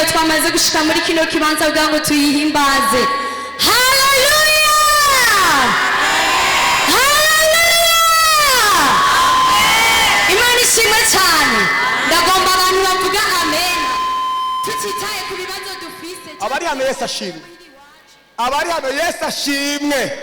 rero twamaze gushika muri kino kibanza kugira ngo tuyihimbaze. Haleluya! Haleluya! Imana ishimwe cyane. Ndagomba abantu bavuga amen. Tutitaye ku bibazo dufise. Abari hano Yesu ashimwe. Abari hano Yesu ashimwe.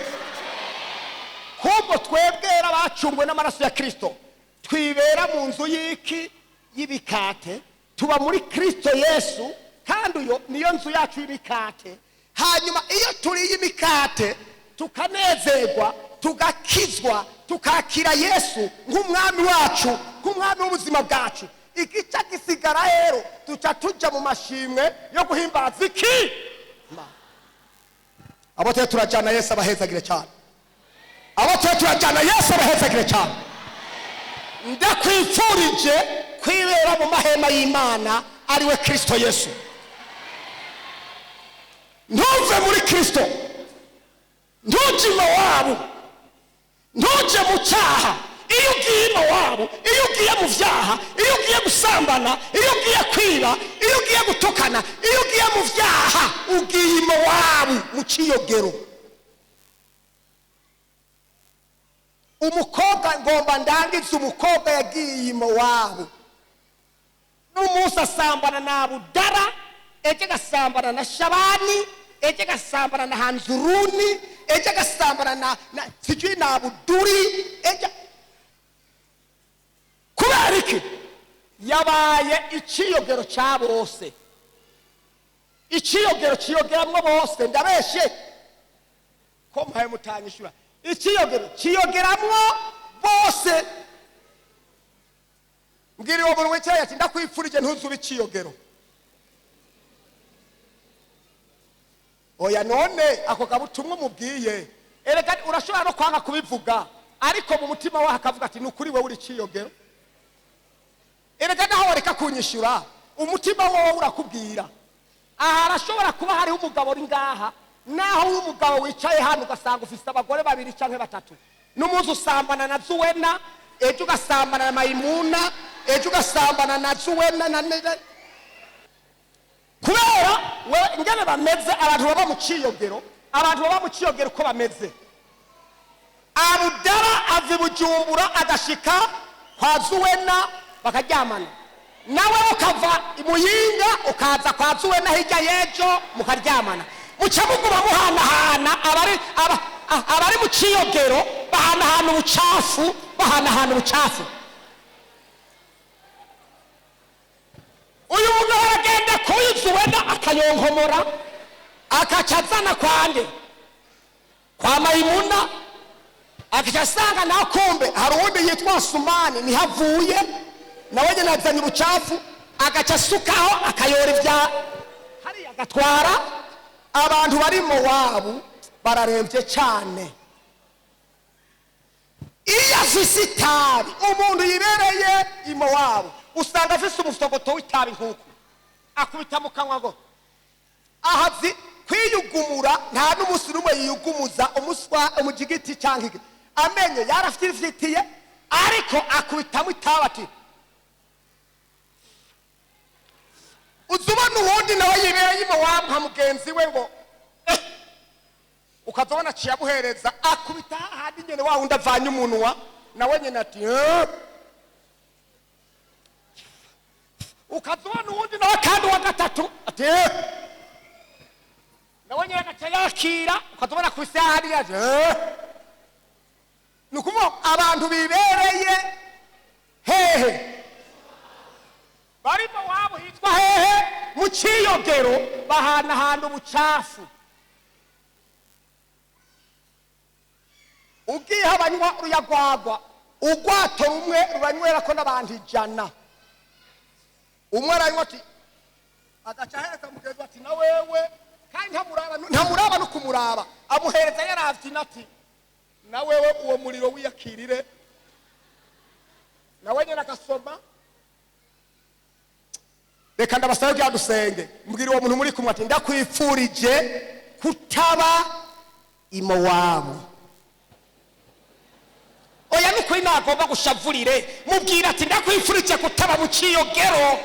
Kubwo twebwera bacungwe n'amaraso ya Kristo. Twibera mu nzu y'iki y'ibikate. Tuba muri Kristo Yesu kandi uyo niyo nzu yacu y'ibikate. Hanyuma iyo turi y'imikate tukanezerwa, tugakizwa, tukakira Yesu nk'umwami wacu, nk'umwami w'ubuzima bwacu. Igica gisigara rero tuca tuja mu mashimwe yo guhimbaza iki? Abo turajana Yesu abahezagire cyane. Abo turajana Yesu abahezagire cyane. Ndakwifurije kwibera mu mahema y'Imana ariwe Kristo Yesu. Ntuve muri Kristo, ntuje iwabo, ntuje mu cyaha. Iyo ugiye iwabo, iyo ugiye mu vyaha, iyo ugiye gusambana, iyo ugiye kwiba, iyo ugiye gutukana, iyo ugiye mu vyaha, ugiye iwabo mu ciyogero. Umukobwa ngomba ndangiza umukobwa yagiye iwabo. N'umunsi asambana na Budara, eje gasambana na Shabani, eje gasambana na Hanzuruni, eje gasambana na sijui na Buduri, eje kubera iki yabaye iciyogero cya bose. Iciyogero ciyogeramwo bose, ndabeshe ko mpaye mutanyishura. Iciyogero ciyogeramwo bose. Mbwira uwo muntu wicaye ati ndakwifurije ntuzube iciyogero. Oya none ako kabutumwa mubwiye erega urashobora no kwanga kubivuga ariko mu mutima wawe akavuga ati nukuri wewe uri iciyogero. Erega naho wareka kunyishura umutima wawe urakubwira. Aha arashobora kuba hariho umugabo uri ngaha naho umugabo wicaye hano ugasanga ufise abagore babiri canke batatu. N'umunsi usambana na Zuwena, ejo ugasambana na Mayimuna, ejo ugasambana na Zuwena na kubera we ingene bameze abantu baba mu ciyogero. Abantu baba mu ciyogero ko bameze. Abudara avi Bujumbura agashika kwa Zuwena bakaryamana. Nawe ukava imuyinga ukaza kwa Zuwena hirya yejo mukaryamana. Muca muguma muhanahana abari mu ciyogero bahanahana ubucafu, bahanahana ubucafu. Uyu mugabo aragenda kuyuzuwena akayonkomora akacazana kwande kwa Mayimuna akicasanga na kumbe hari uwundi yitwa Sumani nihavuye nawe nyene azanye ubucafu agacasukaho akayora ivya hari agatwara. Abantu bari mu wabo bararemvye cyane. Iyo afise itabi umuntu yibereye imo wabo usanga afise umusogoto w'itabi nkuko akubita mu kanwa ngo ahazi kwiyugumura nta n'umusi rumwe yiyugumuza umuswa umujigiti cyangwa iki amenye yarafitiye ariko akubita mu itabi ati uzubona uwundi nawe yibereye imo wabo nka mugenzi we ngo ukazobona ciyabuhereza akubita handi nyene wa wundi avanye umunwa nawe nyene ati ukazobona uwundi nawe kandi wa gatatu ati nawe nyene agaca yakira ukazobona kubise handi ati nukuvuga abantu bibereye hehe barimo wabo hitwa hehe mu ciyogero bahanahana ubucafu. Ugiye abanywa uruyagwagwa ugwato rumwe rubanywera ko n'abantu 100. Umwe aranywa ati agaca hereka mugenzi ati na wewe kandi ntamuraba no kumuraba amuhereza yaravye ati na wewe uwo muriro wiyakirire nawe nyene akasoma. Reka ndabasaye bya dusenge mbwira uwo muntu muri kumwe ati ndakwifurije kutaba imo wabo. Oya nuko inagomba gushavurire mubwira ati ndakwifurije kutaba mu ciyogero.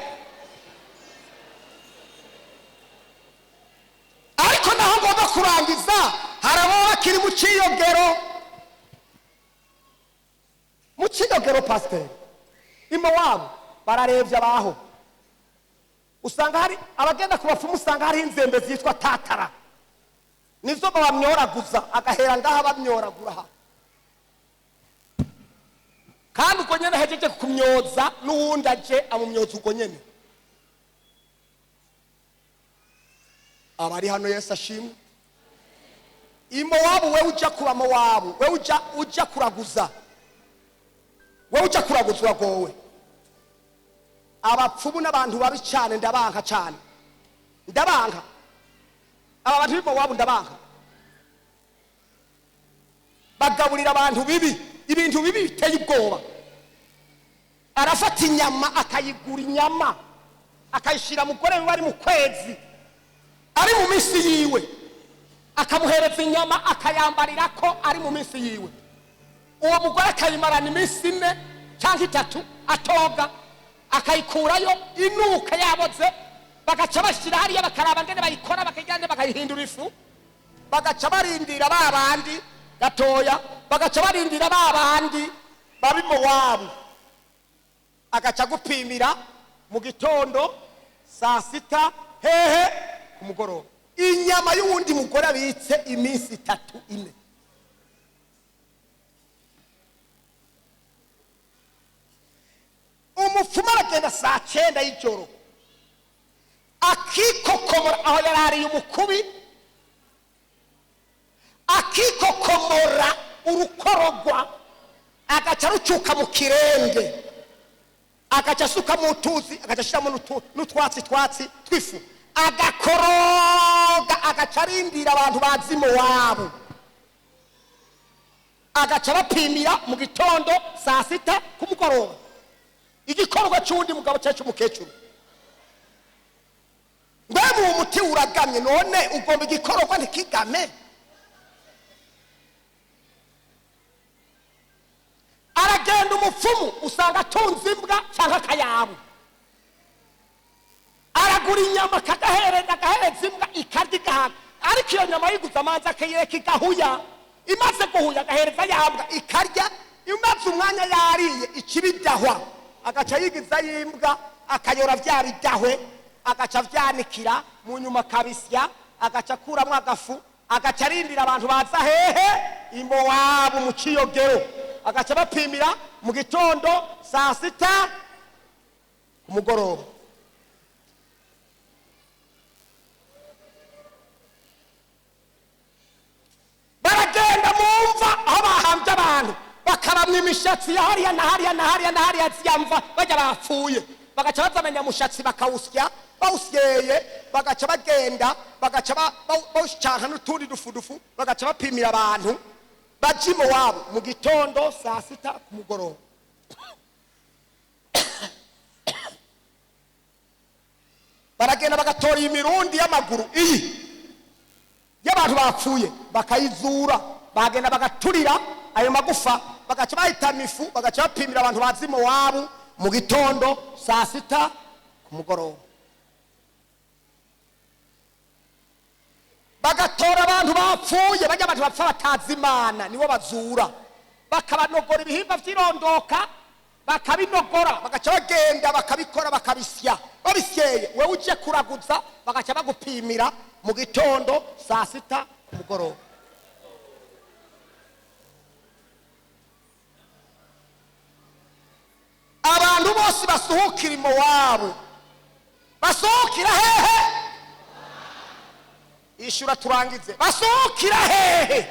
kurangiza harabo bakiri mu ciyogero pasiteri Mowabu bararevye abaho usanga hari abagenda ku bapfumu usanga hari inzembe zitwa tatara nizo babamyoraguza agahera ngaha bamyoragura kandi uko nyene hejeje kumyoza n'uwundi aje amumyoza uko nyene abari hano Yesu ashimwe Mowabu we uja kuba Mowabu we uja kuraguza we uja kuraguzwa gowe abapfumu n'abantu babi cyane ndabanka cyane ndabanka aba bantu Mowabu ndabanka bagaburira abantu bibi ibintu bibi biteye ubwoba arafata inyama akayigura inyama akayishira mugore bari mu kwezi ari mu minsi yiwe akamuhereza inyama akayambarira ko ari mu minsi yiwe uwo mugore akayimarana iminsi 4 cyangwa 3 atoga akayikurayo inuka yaboze bagaca bashyira hariya bakaraba ngene bayikora bakajyane bakayihindura ifu bagaca barindira babandi gatoya bagaca barindira babandi babi Mowabu agaca gupimira mu gitondo saa 6 hehe ku mugoroba inyama y'uwundi mugore abitse iminsi 3 4 umupfumu aragenda saa 9 y'ijoro akikokomora aho yarariye umukubi akikokomora urukorogwa agaca rucuka mu kirenge agaca asuka mu tuzi agaca shiramo n'utwatsi twifu agakoroga agaca arindira abantu bazi Mowabu agaca bapimira mu gitondo saa 6 ku mugoroba igikorwa cy'undi mugabo cyacu umukecuru mbere mu muti uragamye none ugomba igikorwa ntikigame aragenda umupfumu usanga atunze imbwa cyangwa akayabu aragura inyama agahereza imbwa ikarya igahaga ariko iyo nyama yiguza amanza akayireka igahuya imaze guhuya agahereza yambwa ikarya imaze umwanya yariye ikibidahwa agaca yigiza yimbwa akayora vya bidahwe agaca vyanikira mu nyuma kabisya agaca kuramwo agafu agaca arindira abantu baza hehe Mowabu mu ciyogero agaca bapimira mu gitondo saa 6 ku mugoroba baragenda mumva aho bahambye abantu bakaramya imishatsi ya hariya na hariya ziyamva bajya bapfuye bagaca bazamenya mushatsi bakawusya bawusyeye bagaca bagenda bagaca bawucanka n'utundi dufu bagaca bapimira abantu baji Mowabu mu gitondo saa 6 ku mugoroba baragenda bagatora imirundi y'amaguru iyi y'abantu bapfuye bakayizura bagenda bagaturira ayo magufa bagaca bahitana ifu bagaca bapimira abantu bazi Mowabu mu gitondo saa 6 ku mugoroba bagatora abantu bapfuye bajya abantu bapfa batazi Imana nibo bazura bakabanogora ibihimba vy'irondoka bakabinogora bagaca bagenda bakabikora bakabisya babisyeye wewe uje kuraguza bagaca bagupimira mu gitondo saa 6 ku mugoroba abantu bose basuhukira Mowabu basuhukira hehe ishura turangize basuhukira hehe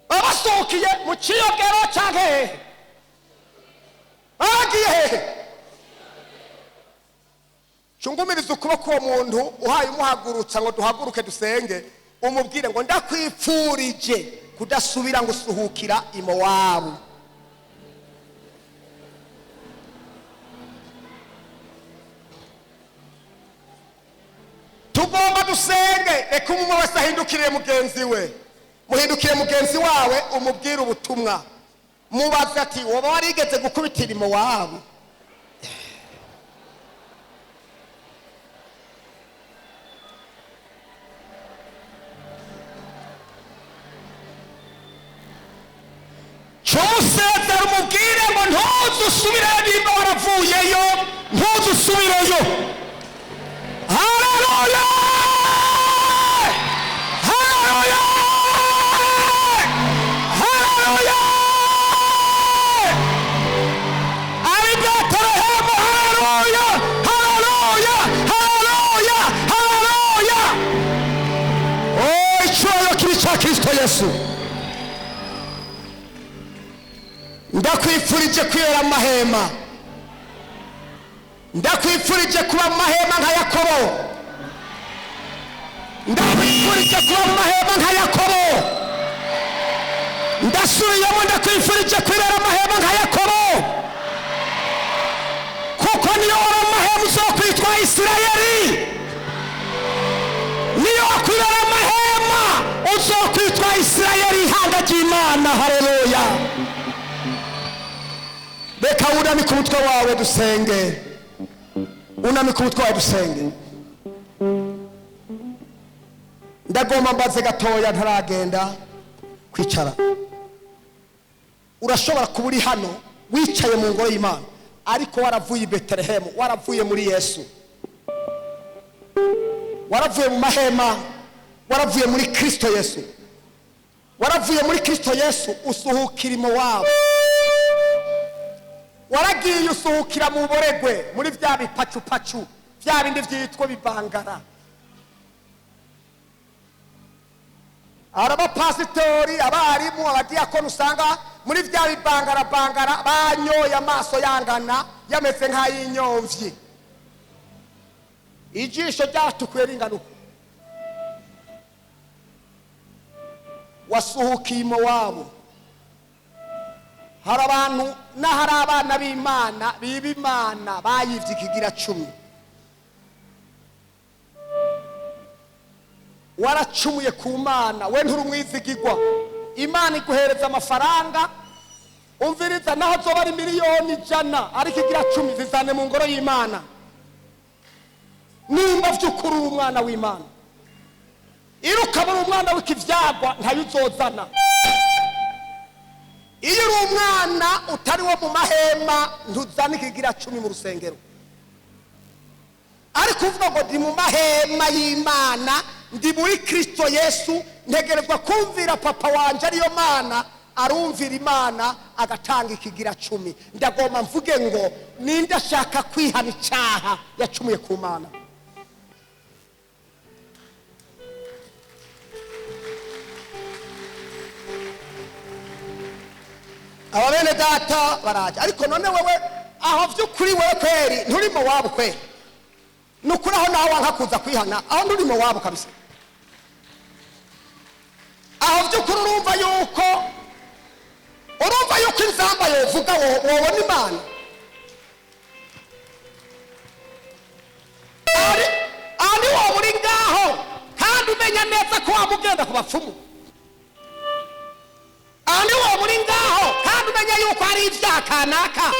babasuhukiye mu ciyogero canke hehe bagiye hehe cungumiriza ukuboko uwo muntu uhaye umuhagurutsa ngo duhaguruke dusenge umubwire ngo ndakwipfurije kudasubira ngo usuhukira Mowabu tugomba dusenge reka umwe wese ahindukire mugenzi we muhindukire mugenzi wawe umubwire ubutumwa mubaza ati woba warigeze gukubitira Mowabu tumusezera umubwire ngo ntuzusubireyo nimba waravuyeyo, ntuzusubireyo. Haleluya, haleluya, haleluya. Ari Betelehemu, haleluya, haleluya, haleluya, haleluya. Oh, icyubahiro kibi cya Kristo Yesu. Ndakwifurije kwibera amahema, ndakwifurije kuba amahema nka Yakobo, ndakwifurije kuba amahema nka Yakobo. Ndasubiyemo, ndakwifurije kwibera amahema nka Yakobo, kuko niyo wari amahema uzokwitwa Isirayeli. Niyo wakwibera amahema uzokwitwa Isirayeli, ihanga ry'Imana. Haleluya. Reka unamike umutwe wawe dusenge, unamike umutwe wawe dusenge. Ndagomba mbaze gatoya ntaragenda kwicara. Urashobora kuba uri hano wicaye mu ngoro y'Imana, ariko waravuye i Betelehemu, waravuye muri Yesu, waravuye mu mahema, waravuye muri Kristo Yesu, waravuye muri Kristo Yesu usuhukira i Mowabu. Waragiye usuhukira mu Buregwe, muri bya bipacupacu, bya bindi byitwa bibangara. Abapasitori, abarimu, abadiyakoni usanga muri bya bibangara bangara banyoye amaso yangana yameze nk'ay'inyomvyi, ijisho ryatukuye ringana uko. Wasuhukiye i Mowabu. Hari abantu n'ahari abana b'Imana biba Imana bayivye ikigira 10. Waracumuye ku Mana, we nturi umwizigirwa. Imana iguhereza amafaranga, umviriza naho zoba ari miliyoni 100, ariko ikigira 10 zizane mu ngoro y'Imana. Nimba vy'ukuri umwana w'Imana, iruka muri umwana w'ikivyagwa ntayo uzozana. Iyo uri umwana utari wo mu mahema ntuzana ikigira 10 mu rusengero. Ariko uvuga ngo ndi mu mahema y'Imana, ndi muri Kristo Yesu, ntegerezwa kumvira papa wanje ariyo Mana, arumvira Imana agatanga ikigira 10. Ndagomba mvuge ngo ninde ashaka kwihana icyaha yacumuye ku Mana. Ababene data baraje, ariko none wewe aho vy'ukuri wewe kweri nturi mu Mowabu kweri, nukuri aho naho wanka kuza kwihana, aho nturi mu Mowabu kabisa. Aho vy'ukuri urumva yuko inzamba yovuga wobona Imana. Ari wowe uri ngaho kandi umenya neza ko wamugenda ku bapfumu. Ani wowe uri ngaho kandi umenya yuko ari ibyaha kanaka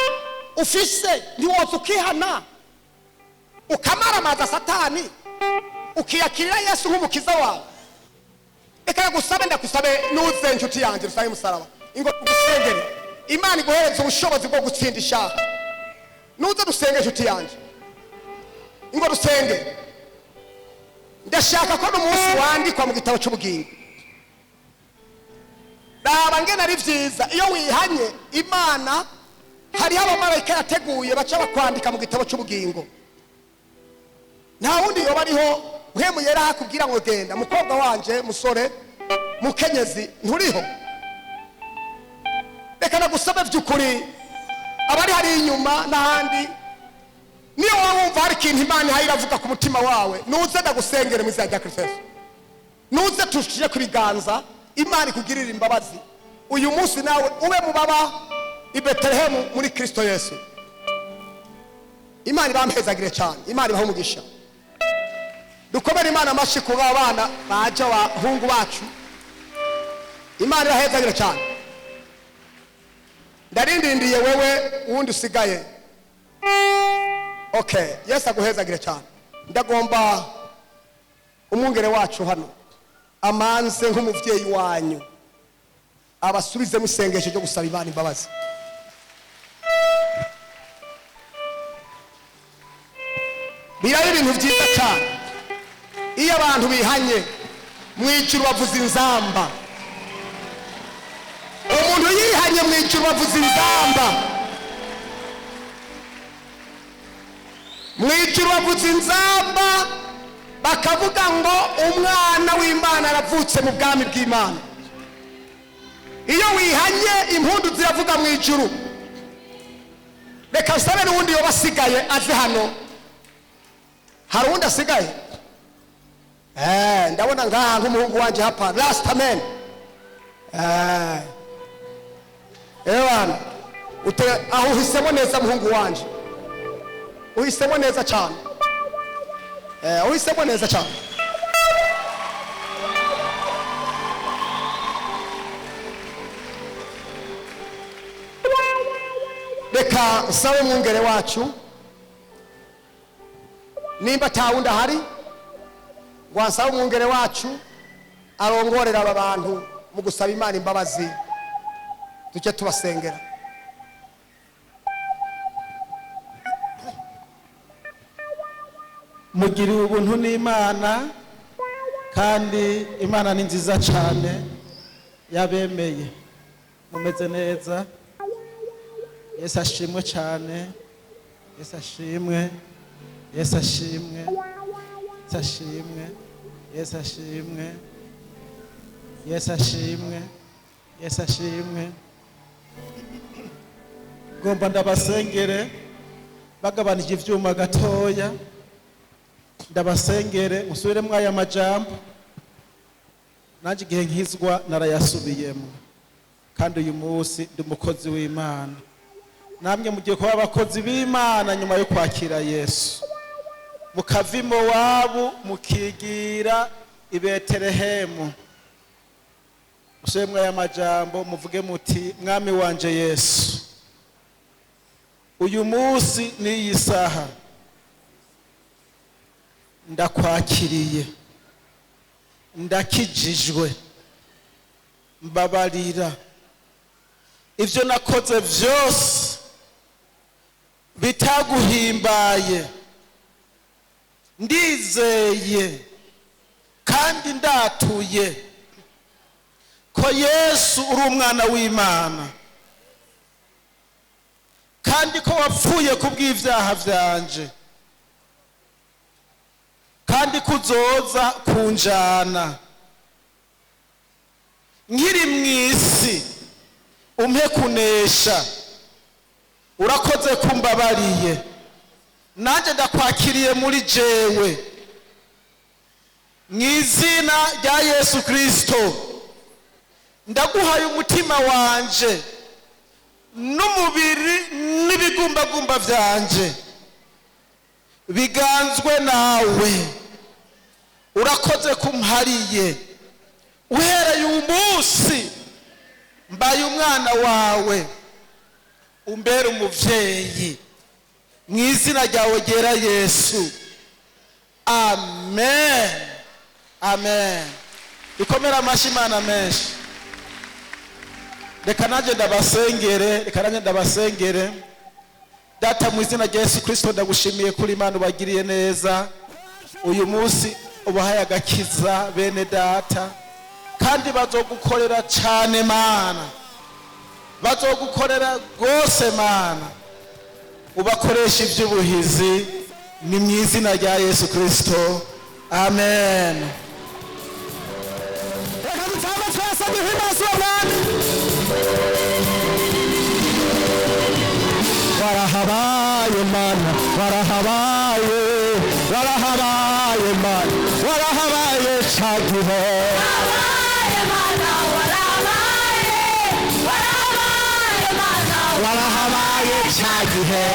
ufise, ntiwoza ukihana ukamaramaza Satani ukiyakirira Yesu nk'umukiza wawe. Reka gusabe, ndakusabe nuze inshuti yanjye rusange musaraba, ingo gusengera Imana iguhereza ubushobozi bwo gutsinda icyaha. Nuze dusenge inshuti yanjye, ingo dusenge. Ndashaka ko n'umunsi wandikwa mu gitabo cy'ubugingo. Raba ngena ari vyiza iyo wihanye Imana, hari abamarayika yateguye baca bakwandika mu gitabo cy'ubugingo. Nta wundi yoba ariho uhemu yera hakubwira ngo genda mukobwa wanje, musore, mukenyezi, nturiho. Reka nagusaba vy'ukuri abari hari inyuma n'ahandi, niyo wumva hari ikintu Imana ihayiravuga ku mutima wawe, nuze ndagusengere mu izina rya Kristo Yesu. Nuze tushije ku biganza, Imana ikugirira imbabazi. Uyu munsi nawe ube mubaba i Betelehemu muri Kristo Yesu. Imana ibamhezagire cyane, Imana ibahe umugisha. Dukomere Imana amashi ku bana baje abahungu bacu, Imana ibahezagire cyane. Ndarindindiye wewe wundi usigaye. Okay, Yesu aguhezagire cyane. Ndagomba umwungere wacu hano amanze nk'umuvyeyi wanyu, abasubizemo isengesho ryo gusaba Imana imbabazi. Birabe ibintu byiza cyane iyo abantu bihanye mw'ijuru bavuza inzamba. Umuntu yihanye mw'ijuru bavuza inzamba, mw'ijuru bavuza inzamba bakavuga ngo umwana w'Imana aravutse mu bwami bw'Imana. Iyo wihanye impundu ziravuga mw'ijuru. Reka sabe n'undi yo basigaye aze hano. Hari undi asigaye? Ndabona ngaha nk'umuhungu wanje hapa last amen. Ewana aho uhisemo neza muhungu wanje, uhisemo neza cyane. Uhisemo neza cyane. Reka sawe mwungere wacu nimba tawunda hari wasawe mwungere wacu arongorera aba bantu mu gusaba Imana imbabazi, tujye tubasengera. Mugiriwe ubuntu n'Imana, kandi Imana ni nziza cyane, yabemeye mumeze neza. Yesu ashimwe cyane, Yesu ashimwe, Yesu ashimwe, Yesu ashimwe, Yesu ashimwe, Yesu ashimwe, Yesu ashimwe. Ngomba ndabasengere bagabanije ivyuma gatoya, ndabasengere musubiremo aya majambo nanje igihe nkizwa narayasubiyemo, kandi uyu munsi ndi umukozi w'Imana. Namwe mugiye kuba abakozi b'Imana nyuma yo kwakira Yesu, mukava i Mowabu mukigira i Betelehemu. Musubiremo aya majambo muvuge muti mwami wanje Yesu, uyu munsi n'iyi saha ndakwakiriye, ndakijijwe, mbabarira ivyo nakoze vyose bitaguhimbaye. Ndizeye kandi ndatuye ko Yesu uri umwana w'Imana, kandi ko wapfuye kubw'ivyaha vyanje, kandi kuzoza kunjana. Nkiri mw'isi umpe kunesha, urakoze kumbabariye, nanje ndakwakiriye muri jewe mw'izina rya Yesu Kristo. Ndaguhaye umutima wanje n'umubiri n'ibigumbagumba vyanje biganzwe nawe. Urakoze kumpariye, uhereye uyu munsi mbaye umwana wawe, umbere umuvyeyi mw'izina ryawe ryera Yesu, amen, amen. Dukomera amashyi Imana menshi. Reka nanje ndabasengere. Data mu izina rya Yesu Kristo, ndagushimiye kuri Imana ubagiriye neza uyu munsi, ubahaye agakiza bene data, kandi bazogukorera cyane Mana, bazogukorera rwose Mana, ubakoresha iby'ubuhizi, ni mu izina rya Yesu Kristo, amen. Warahabaye Mana, warahabaye, warahabaye Mana, warahabaye cagihe. Warahabaye Mana, warahabaye, warahabaye Mana, warahabaye cagihe.